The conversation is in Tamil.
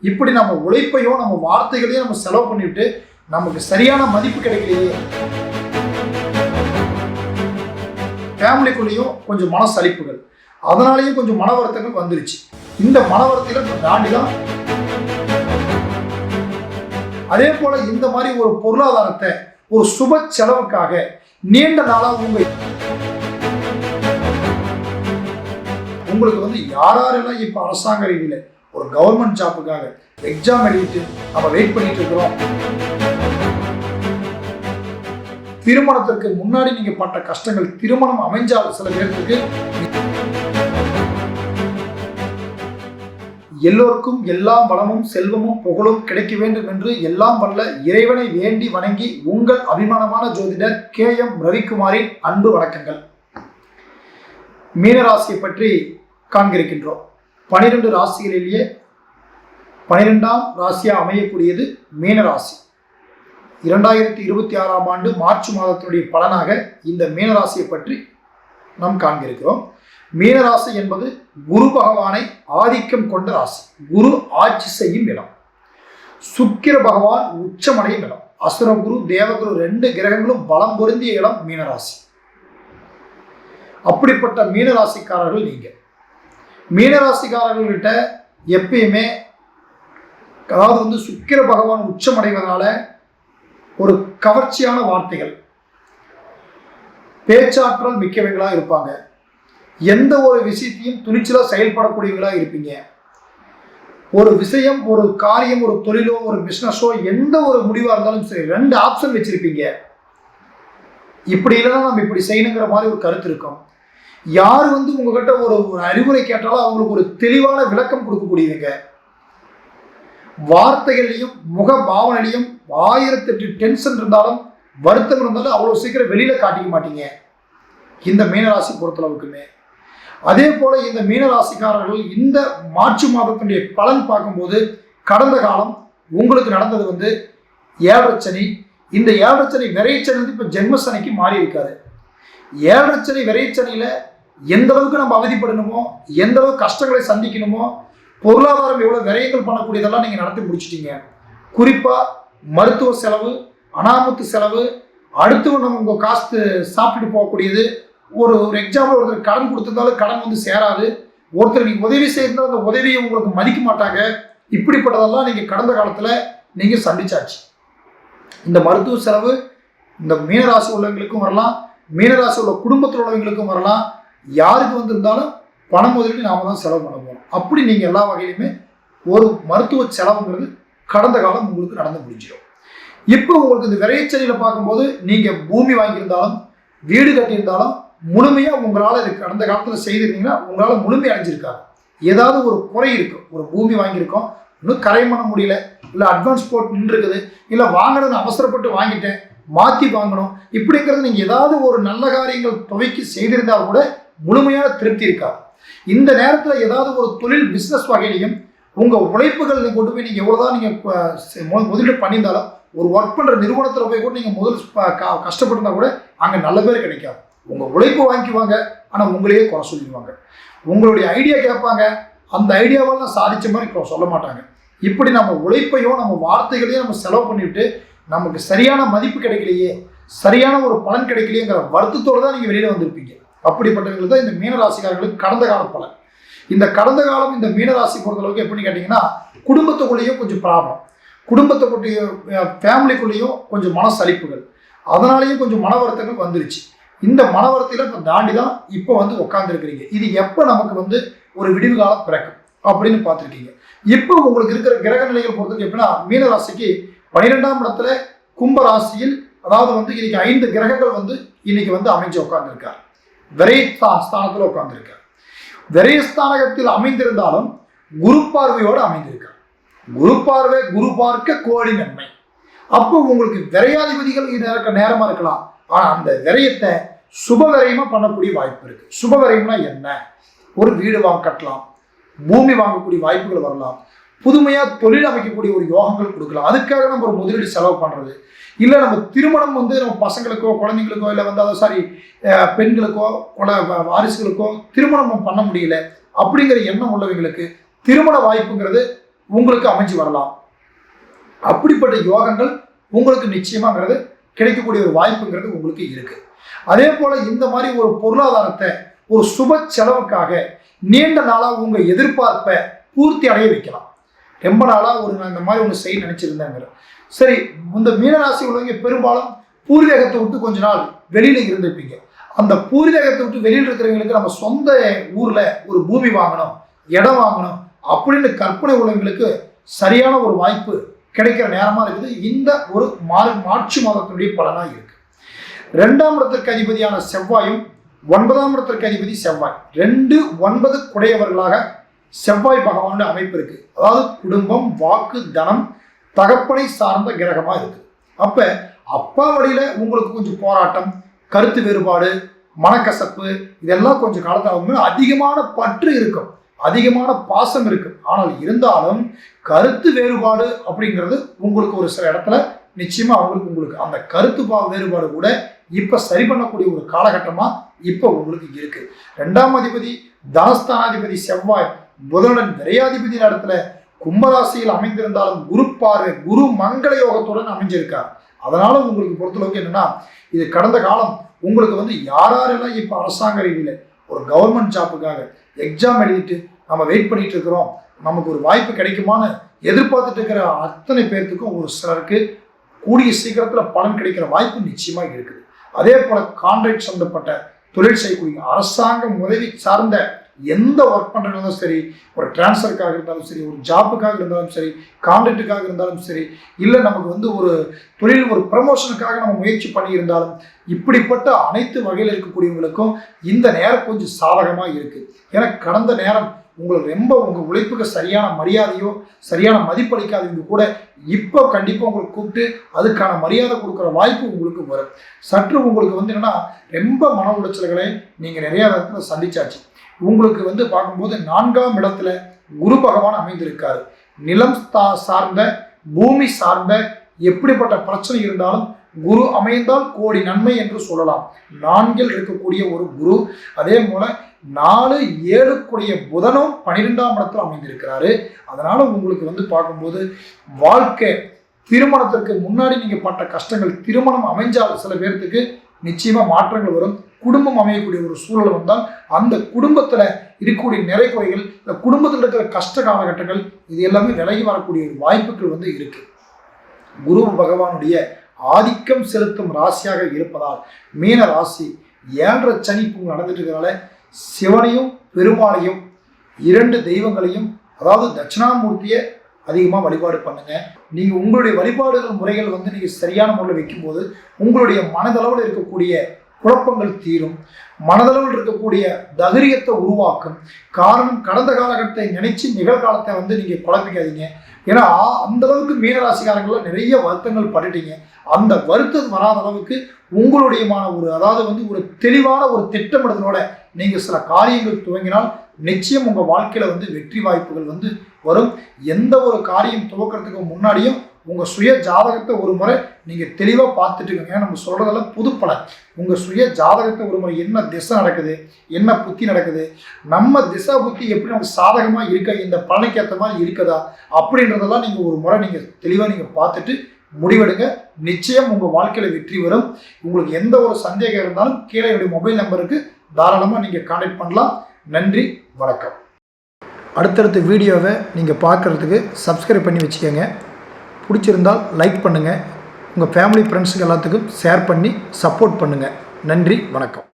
இப்படி நம்ம உழைப்பையும் நம்ம வார்த்தைகளையும் நம்ம செலவு பண்ணிவிட்டு நமக்கு சரியான மதிப்பு கிடைக்கலையே. ஃபேமிலிக்குள்ளேயும் கொஞ்சம் மனசலிப்புகள், அதனாலேயும் கொஞ்சம் மன வருத்தங்கள் வந்துருச்சு. இந்த மன வருத்தத்தை தாண்டி தான் அதே போல இந்த மாதிரி ஒரு பொருளாதாரத்தை ஒரு சுப செலவுக்காக நீண்ட நாளாக உங்களுக்கு வந்து யாரெல்லாம் இப்ப அரசாங்க ரீதியில ஒரு கவர்மெண்ட் ஜாப்புக்காக எக்ஸாம் எழுதிட்டு நம்ம வெயிட் பண்ணிட்டு இருக்கிறோம். திருமணத்திற்கு முன்னாடி நீங்க பட்ட கஷ்டங்கள் திருமணம் அமைஞ்சால் சில பேருக்கு எல்லோருக்கும் எல்லாம் வளமும் செல்வமும் புகழும் கிடைக்க வேண்டும் என்று எல்லாம் வல்ல இறைவனை வேண்டி வணங்கி உங்கள் அபிமானமான ஜோதிடர் KM ரவிக்குமாரின் அன்பு வணக்கங்கள். மீனராசியை பற்றி காண்கிருக்கின்றோம். 12 ராசிகளிலேயே 12ஆம் ராசியா அமையக்கூடியது மீனராசி. 2026ஆம் ஆண்டு மார்ச் மாதத்தினுடைய பலனாக இந்த மீனராசியை பற்றி நாம் காண்கிருக்கிறோம். மீனராசி என்பது குரு பகவானை ஆதிக்கம் கொண்ட ராசி. குரு ஆட்சி செய்யும் இடம். சுக்கிர பகவான் உச்சமடையும் இடம். அசுரகுரு தேவகுரு 2 கிரகங்களும் பலம் பொருந்திய இடம் மீனராசி. அப்படிப்பட்ட மீனராசிக்காரர்கள் நீங்க. மீனராசிக்காரர்கள்கிட்ட எப்பயுமே அதாவது வந்து சுக்கிர பகவான் உச்சமடைவதனால ஒரு கவர்ச்சியான வார்த்தைகள், பேச்சாற்றல் மிக்கவங்களா இருப்பாங்க. எந்த ஒரு விஷயத்தையும் துணிச்சலா செயல்படக்கூடியவங்களா இருப்பீங்க. ஒரு விஷயம், ஒரு காரியம், ஒரு தொழிலோ, ஒரு பிசினஸோ, எந்த ஒரு முடிவா இருந்தாலும் சரி 2 ஆப்ஷன் வச்சிருப்பீங்க. இப்படி இல்லைன்னா நம்ம இப்படி செய்யணுங்கிற மாதிரி ஒரு கருத்து இருக்கும். யார் வந்து உங்ககிட்ட ஒரு அறிவுரை கேட்டாலும் அவங்களுக்கு ஒரு தெளிவான விளக்கம் கொடுக்கக்கூடியவங்க. வார்த்தைகளையும் முக பாவனையிலையும் 1008 டென்ஷன் இருந்தாலும் வருத்தம் இருந்தாலும் அவ்வளவு சீக்கிரம் வெளியில காட்டிக்க மாட்டீங்க இந்த மீனராசி பொறுத்தளவுக்குமே. அதே போல இந்த மீனராசிக்காரர்கள் இந்த மார்ச் மாதத்தினுடைய பலன் பார்க்கும்போது கடந்த காலம் உங்களுக்கு நடந்தது வந்து 7 சனி. இந்த 7 சனி விரைச்சனி வந்து இப்ப ஜென்மசனிக்கு மாறி இருக்காரு. 7 சனி விரைச்சனியில எந்த அளவுக்கு நம்ம அவதிப்படணுமோ, எந்த அளவுக்கு கஷ்டங்களை சந்திக்கணுமோ, பொருளாதாரம் எவ்வளவு விரயங்கள் பண்ணக்கூடியதெல்லாம் நீங்க நடத்தி முடிச்சிட்டீங்க. குறிப்பா மருத்துவ செலவு, அனாமத்து செலவு, அடுத்து நம்ம உங்க காசு சாப்பிட்டுட்டு போகக்கூடியது, ஒரு எக்ஸாம்பிள் ஒருத்தர் கடன் கொடுத்திருந்தாலும் கடன் வந்து சேராது, ஒருத்தர் நீங்க உதவி செய்திருந்தாலும் அந்த உதவியை உங்களுக்கு மதிக்க மாட்டாங்க. இப்படிப்பட்டதெல்லாம் நீங்க கடந்த காலத்துல நீங்க சந்திச்சாச்சு. இந்த மருத்துவ செலவு இந்த மீனராசி உள்ளவங்களுக்கும் வரலாம், மீனராசி உள்ள குடும்பத்தில் உள்ளவங்களுக்கும் வரலாம். யாருக்கு வந்திருந்தாலும் பணம் முதலீடு நாம தான் செலவு பண்ண போறோம். அப்படி நீங்க எல்லா வகையிலுமே ஒரு மருத்துவ செலவுங்கிறது கடந்த காலம் உங்களுக்கு நடந்து முடிஞ்சிடும். இப்போ உங்களுக்கு இந்த விரைச்சனியில பார்க்கும்போது நீங்க பூமி வாங்கியிருந்தாலும் வீடு கட்டியிருந்தாலும் முழுமையா உங்களால் இது கடந்த காலத்துல செய்திருந்தீங்கன்னா உங்களால முழுமை அடைஞ்சிருக்காது. ஏதாவது ஒரு குறை இருக்கும். ஒரு பூமி வாங்கியிருக்கோம், இன்னும் கரை பண்ண முடியல, இல்லை அட்வான்ஸ் போட்டு நின்று இருக்குது, இல்லை வாங்கினது அவசரப்பட்டு வாங்கிட்டேன், மாற்றி வாங்கணும், இப்படிங்கிறது நீங்கள் ஏதாவது ஒரு நல்ல காரியங்கள் துவைக்கு செய்திருந்தால் கூட முழுமையான திருப்தி இருக்காது. இந்த நேரத்தில் ஏதாவது ஒரு தொழில் பிஸ்னஸ் வகையிலையும் உங்கள் உழைப்புகள் நீங்கள் கொண்டு போய் நீங்கள் எவ்வளோதான் நீங்கள் முதலீடு பண்ணியிருந்தாலும் ஒரு ஒர்க் பண்ணுற நிறுவனத்தில் போய் கூட நீங்கள் முதல் கஷ்டப்பட்டிருந்தா கூட அங்கே நல்ல பேர் கிடைக்காது. உங்கள் உழைப்பு வாங்கிக்குவாங்க, ஆனால் உங்களையே குறை சொல்லிடுவாங்க. உங்களுடைய ஐடியா கேட்பாங்க, அந்த ஐடியாவெல்லாம் சாதித்த மாதிரி சொல்ல மாட்டாங்க. இப்படி நம்ம உழைப்பையும் நம்ம வார்த்தைகளையும் நம்ம செலவு பண்ணிவிட்டு நமக்கு சரியான மதிப்பு கிடைக்கலையே, சரியான ஒரு பலன் கிடைக்கலையேங்கிற வருத்தத்தோடு தான் நீங்கள் வெளியில் வந்திருப்பீங்க. அப்படிப்பட்டவங்களுக்கு தான் இந்த மீனராசிக்காரர்களுக்கு கடந்த கால பலன். இந்த கடந்த காலம் இந்த மீனராசி பொறுத்தளவுக்கு எப்படின்னு கேட்டிங்கன்னா, குடும்பத்துக்குள்ளேயும் கொஞ்சம் ப்ராப்ளம், குடும்பத்துக்குள்ளேயும் ஃபேமிலிக்குள்ளேயும் கொஞ்சம் மனசலிப்புகள், அதனாலேயும் கொஞ்சம் மன வருத்தங்கள் வந்துருச்சு. இந்த மன வருத்தையில் இப்போ தாண்டி தான் இப்போ வந்து உட்காந்துருக்கிறீங்க. இது எப்போ நமக்கு வந்து ஒரு விடிவு காலம் பிறக்கும் அப்படின்னு பார்த்துருக்கீங்க. இப்போ உங்களுக்கு இருக்கிற கிரக நிலைகள் பொறுத்தவரைக்கும் எப்படின்னா, மீனராசிக்கு 12ஆம் இடத்துல கும்ப ராசியில், அதாவது வந்து இன்னைக்கு 5 கிரகங்கள் வந்து இன்னைக்கு வந்து அமைஞ்சு உட்கார்ந்துருக்கார். விரயஸ்தானத்தில் உட்கார்ந்துருக்கார். விரயஸ்தானகத்தில் அமைந்திருந்தாலும் குரு பார்வையோடு அமைந்திருக்கார். குரு பார்வை, குரு பார்க்க கோடி நன்மை. அப்போ உங்களுக்கு விரையாதிபதிகள் நேரமா இருக்கலாம், ஆனா அந்த விரயத்தை சுப விரயமா பண்ணக்கூடிய வாய்ப்பு இருக்கு. சுப விரயம்னா என்ன? ஒரு வீடு கட்டலாம், பூமி வாங்கக்கூடிய வாய்ப்புகள் வரலாம், புதுமையா தொழில் அமைக்கக்கூடிய ஒரு யோகங்கள் கொடுக்கலாம். அதுக்காக நம்ம ஒரு முதலீடு செலவு பண்றது இல்லை. நம்ம திருமணம் வந்து நம்ம பசங்களுக்கோ குழந்தைங்களுக்கோ இல்லை வந்து அதை பெண்களுக்கோ வாரிசுகளுக்கோ திருமணம் பண்ண முடியல அப்படிங்கிற எண்ணம் உள்ளவங்களுக்கு திருமண வாய்ப்புங்கிறது உங்களுக்கு அமைஞ்சு வரலாம். அப்படிப்பட்ட யோகங்கள் உங்களுக்கு நிச்சயமாங்கிறது கிடைக்கக்கூடிய ஒரு வாய்ப்புங்கிறது உங்களுக்கு இருக்கு. அதே போல இந்த மாதிரி ஒரு பொருளாதாரத்தை ஒரு சுப செலவுக்காக நீண்ட நாளா உங்க எதிர்பார்ப்பை பூர்த்தி அடைய வைக்கலாம். ரொம்ப நாளா நான் இந்த மாதிரி ஒன்று செய்ய நினைச்சிருந்தேங்கிற சரி. இந்த மீனராசி உள்ளவங்க பெரும்பாலும் பூர்வீகத்தை விட்டு கொஞ்ச நாள் வெளியில இருந்திருப்பீங்க. அந்த பூர்வீகத்தை விட்டு வெளியில் இருக்கிறவங்களுக்கு நம்ம சொந்த ஊர்ல ஒரு பூமி வாங்கணும், இடம் வாங்கணும் அப்படின்னு கற்பனை உள்ளவங்களுக்கு சரியான ஒரு வாய்ப்பு கிடைக்கிற நேரமா இருக்குது. இந்த ஒரு மார்ச் மாதத்தினுடைய பலனா இருக்கு. 2ஆம் இடத்திற்கு அதிபதியான செவ்வாயும் 9ஆம் இடத்திற்கு அதிபதி செவ்வாய் 2, 9 குடையவர்களாக செவ்வாய் பகவானுடைய அமைப்பு இருக்கு. அதாவது குடும்பம், வாக்கு, தனம், தகப்பனை சார்ந்த கிரகமா இருக்கு. அப்ப அப்பா வழியில உங்களுக்கு கொஞ்சம் போராட்டம், கருத்து வேறுபாடு, மனக்கசப்பு இதெல்லாம் கொஞ்சம் காலத்துல அதிகமான பற்று இருக்கும், அதிகமான பாசம் இருக்கு. ஆனால் இருந்தாலும் கருத்து வேறுபாடு அப்படிங்கிறது உங்களுக்கு ஒரு சில இடத்துல நிச்சயமா உங்களுக்கு அந்த கருத்து வேறுபாடு கூட இப்ப சரி பண்ணக்கூடிய ஒரு காலகட்டமா இப்ப உங்களுக்கு இருக்கு. 2ஆம் அதிபதி தனஸ்தானாதிபதி செவ்வாய் புதனுடன் விரையாதிபதி இடத்துல கும்பராசியில் அமைந்திருந்தாலும் குரு பார்வை, குரு மங்கள யோகத்துடன் அமைஞ்சிருக்கார். அதனால உங்களுக்கு பொறுத்தளவுக்கு என்னன்னா, இது கடந்த காலம் உங்களுக்கு யாரெல்லாம் இப்ப அரசாங்க ரீதியில ஒரு கவர்மெண்ட் ஜாப்புக்காக எக்ஸாம் எழுதிட்டு நம்ம வெயிட் பண்ணிட்டு இருக்கிறோம், நமக்கு ஒரு வாய்ப்பு கிடைக்குமான்னு எதிர்பார்த்துட்டு இருக்கிற அத்தனை பேர்த்துக்கும் ஒரு சிலருக்கு கூடிய சீக்கிரத்துல பலன் கிடைக்கிற வாய்ப்பு நிச்சயமா இருக்குது. அதே போல கான்ட்ராக்ட் சம்பந்தப்பட்ட தொழில் செய்யக்கூடிய அரசாங்கம் உதவி சார்ந்த எந்த ஒர்க் பண்ணுறதுனாலும் சரி, ஒரு டிரான்ஸ்ஃபருக்காக இருந்தாலும் சரி, ஒரு ஜாப்புக்காக இருந்தாலும் சரி, கான்ட்ராக்டுக்காக இருந்தாலும் சரி, இல்லை நமக்கு ஒரு தொழில் ஒரு ப்ரமோஷனுக்காக நம்ம முயற்சி பண்ணியிருந்தாலும் இப்படிப்பட்ட அனைத்து வகையில் இருக்கக்கூடியவங்களுக்கும் இந்த நேரம் கொஞ்சம் சாதகமாக இருக்குது. ஏன்னா கடந்த நேரம் உங்களுக்கு ரொம்ப உங்கள் உழைப்புக்கு சரியான மரியாதையோ சரியான மதிப்பளிக்காதவங்க கூட இப்போ கண்டிப்பாக உங்களுக்கு கூப்பிட்டு அதுக்கான மரியாதை கொடுக்குற வாய்ப்பு உங்களுக்கு வரும். சற்று உங்களுக்கு என்னன்னா ரொம்ப மன உளைச்சல்களை நீங்கள் நிறைய இடத்துல சந்திச்சாச்சு. உங்களுக்கு பார்க்கும்போது 4ஆம் இடத்துல குரு பகவான் அமைந்திருக்காரு. நிலம் சார்ந்த பூமி சார்ந்த எப்படிப்பட்ட பிரச்சனை இருந்தாலும் குரு அமைந்தால் கோடி நன்மை என்று சொல்லலாம். 4இல் இருக்கக்கூடிய ஒரு குரு, அதே போல 4, 7 புதனும் 12ஆம் இடத்துல அமைந்திருக்கிறாரு. அதனால உங்களுக்கு பார்க்கும்போது வாழ்க்கை திருமணத்திற்கு முன்னாடி நீங்க பட்ட கஷ்டங்கள் திருமணம் அமைஞ்சால் சில பேர்த்துக்கு நிச்சயமா மாற்றங்கள் வரும். குடும்பம் அமையக்கூடிய ஒரு சூழல் வந்தால் அந்த குடும்பத்துல இருக்கக்கூடிய நிறை குறைகள், இந்த குடும்பத்தில் இருக்கிற கஷ்ட காலகட்டங்கள் இது எல்லாமே விலகி வரக்கூடிய ஒரு வாய்ப்புகள் இருக்கு. குரு பகவானுடைய ஆதிக்கம் செலுத்தும் ராசியாக இருப்பதால் மீன ராசி 7 சனி நடந்துட்டு இருக்கிறதால சிவனையும் பெருமாளையும் 2 தெய்வங்களையும், அதாவது தட்சிணாமூர்த்தியை அதிகமாக வழிபாடு பண்ணுங்க. நீங்கள் உங்களுடைய வழிபாடுகள் முறைகள் நீங்கள் சரியான முறையில் வைக்கும்போது உங்களுடைய மனதளவில் இருக்கக்கூடிய குழப்பங்கள் தீரும், மனதளவில் இருக்கக்கூடிய தைரியத்தை உருவாக்கும். காரணம், கடந்த காலகட்டத்தை நினைச்சு நிகழ்காலத்தை நீங்கள் குழப்பிக்காதீங்க. ஏன்னா அந்த அளவுக்கு மீனராசிக்காரங்களாம் நிறைய வருத்தங்கள் பட்டுட்டீங்க. அந்த வருத்தம் வராத அளவுக்கு உங்களுடையமான ஒரு தெளிவான ஒரு திட்டமிடுதலோட நீங்கள் சில காரியங்கள் துவங்கினால் நிச்சயம் உங்கள் வாழ்க்கையில் வெற்றி வாய்ப்புகள் வரும். எந்த ஒரு காரியம் துவக்கிறதுக்கு முன்னாடியும் உங்கள் சுய ஜாதகத்தை ஒரு முறை நீங்கள் தெளிவாக பார்த்துட்டு இருக்கீங்க. நம்ம சொல்கிறதெல்லாம் புதுப்பலன். உங்கள் சுய ஜாதகத்தை ஒரு முறை என்ன திசை நடக்குது, என்ன புத்தி நடக்குது, நம்ம திசை புத்தி எப்படி நமக்கு சாதகமாக இருக்க, இந்த பலனுக்கு ஏற்ற மாதிரி இருக்குதா அப்படின்றதெல்லாம் நீங்கள் ஒரு முறை நீங்கள் தெளிவாக நீங்கள் பார்த்துட்டு முடிவெடுங்க. நிச்சயம் உங்கள் வாழ்க்கையில் வெற்றி வரும். உங்களுக்கு எந்த ஒரு சந்தேகம் இருந்தாலும் கீழே என்னுடைய மொபைல் நம்பருக்கு தாராளமாக நீங்கள் கான்டாக்ட் பண்ணலாம். நன்றி, வணக்கம். அடுத்தடுத்த வீடியோவை நீங்கள் பார்க்குறதுக்கு சப்ஸ்கிரைப் பண்ணி வச்சுக்கோங்க. பிடிச்சிருந்தால் லைக் பண்ணுங்கள். உங்கள் ஃபேமிலி ஃப்ரெண்ட்ஸுக்கு எல்லாத்துக்கும் ஷேர் பண்ணி சப்போர்ட் பண்ணுங்கள். நன்றி, வணக்கம்.